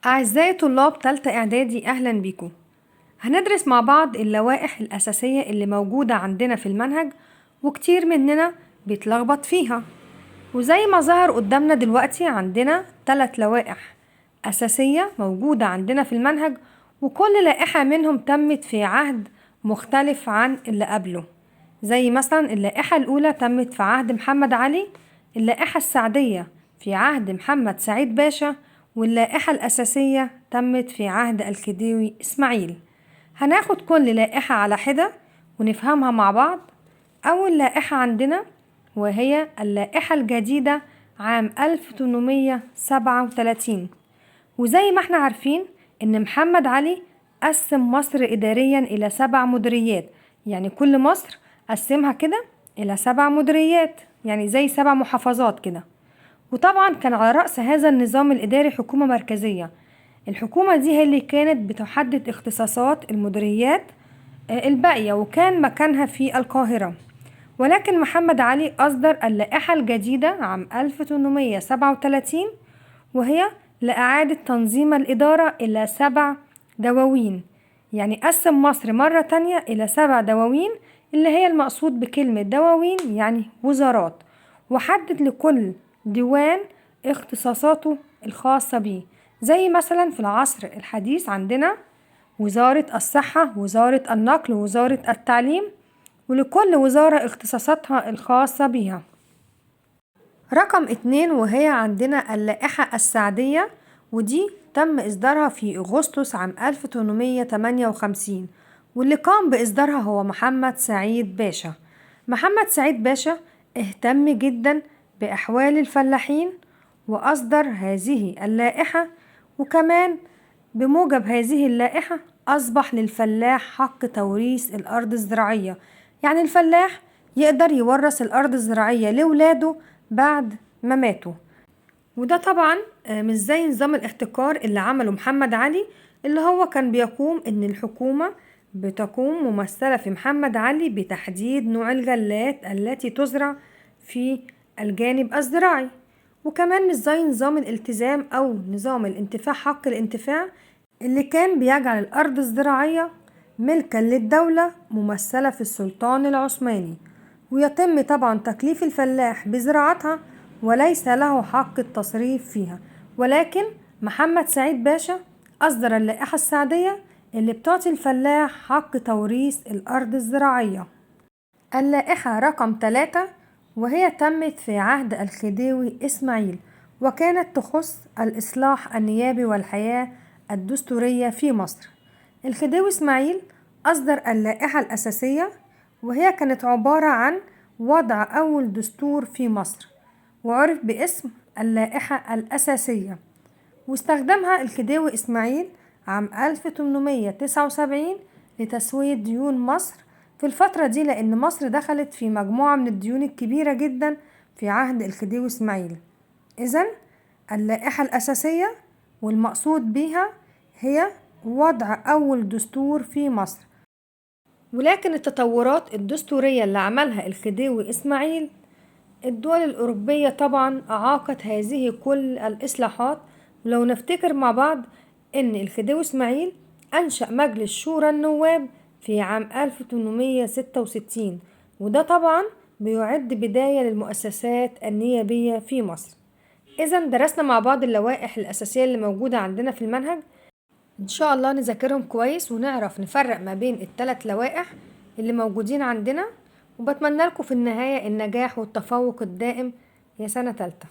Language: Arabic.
أعزائي طلاب تالتة إعدادي، أهلا بيكم. هندرس مع بعض اللوائح الأساسية اللي موجودة عندنا في المنهج، وكتير مننا بيتلخبط فيها. وزي ما ظهر قدامنا دلوقتي عندنا 3 لوائح أساسية موجودة عندنا في المنهج، وكل لائحة منهم تمت في عهد مختلف عن اللي قبله. زي مثلا اللائحة الأولى تمت في عهد محمد علي، اللائحة السعدية في عهد محمد سعيد باشا، واللائحة الأساسية تمت في عهد الخديوي إسماعيل. هناخد كل لائحة على حدة ونفهمها مع بعض. أول لائحة عندنا وهي اللائحة الجديدة عام 1837. وزي ما احنا عارفين إن محمد علي قسم مصر إداريا إلى 7 مديريات، يعني كل مصر قسمها كده إلى 7 مديريات، يعني زي 7 محافظات كده. وطبعا كان على رأس هذا النظام الإداري حكومة مركزية. الحكومة دي هي اللي كانت بتحدد اختصاصات المديريات الباقية، وكان مكانها في القاهرة. ولكن محمد علي أصدر اللائحة الجديدة عام 1837، وهي لإعادة تنظيم الإدارة إلى 7 دواوين. يعني قسم مصر مرة تانية إلى 7 دواوين، اللي هي المقصود بكلمة دواوين يعني وزارات، وحدد لكل ديوان اختصاصاته الخاصة بيه. زي مثلا في العصر الحديث عندنا وزارة الصحة، وزارة النقل، ووزارة التعليم، ولكل وزارة اختصاصاتها الخاصة بيها. رقم 2 وهي عندنا اللائحة السعدية، ودي تم إصدارها في أغسطس عام 1858، واللي قام بإصدارها هو محمد سعيد باشا. محمد سعيد باشا اهتم جدا بأحوال الفلاحين وأصدر هذه اللائحة، وكمان بموجب هذه اللائحة أصبح للفلاح حق توريث الأرض الزراعية، يعني الفلاح يقدر يورث الأرض الزراعية لولاده بعد ما ماتوا. وده طبعا مش زي نظام الاحتكار اللي عمله محمد علي، اللي هو كان بيقوم ان الحكومة بتقوم ممثلة في محمد علي بتحديد نوع الغلات التي تزرع في الجانب الزراعي. وكمان مش زي نظام الالتزام او نظام الانتفاع، حق الانتفاع اللي كان بيجعل الارض الزراعية ملكا للدولة ممثلة في السلطان العثماني، ويتم طبعا تكليف الفلاح بزراعتها وليس له حق التصريف فيها. ولكن محمد سعيد باشا أصدر اللائحة السعدية اللي بتعطي الفلاح حق توريث الأرض الزراعية. اللائحة رقم 3 وهي تمت في عهد الخديوي إسماعيل، وكانت تخص الإصلاح النيابي والحياة الدستورية في مصر. الخديوي إسماعيل أصدر اللائحة الأساسية، وهي كانت عبارة عن وضع أول دستور في مصر، وعرف باسم اللائحة الأساسية. واستخدمها الخديوي إسماعيل عام 1879 لتسوية ديون مصر في الفترة دي، لأن مصر دخلت في مجموعة من الديون الكبيرة جدا في عهد الخديوي إسماعيل. إذن اللائحة الأساسية والمقصود بها هي وضع أول دستور في مصر. ولكن التطورات الدستورية اللي عملها الخديوي إسماعيل، الدول الأوروبية طبعا أعاقت هذه كل الإصلاحات. ولو نفتكر مع بعض إن الخديوي إسماعيل أنشأ مجلس شورى النواب في عام 1866، وده طبعا بيعد بداية للمؤسسات النيابية في مصر. إذا درسنا مع بعض اللوائح الأساسية اللي موجودة عندنا في المنهج. إن شاء الله نذاكرهم كويس ونعرف نفرق ما بين ال3 لوائح اللي موجودين عندنا. وبتمنى لكم في النهاية النجاح والتفوق الدائم يا سنة تالتة.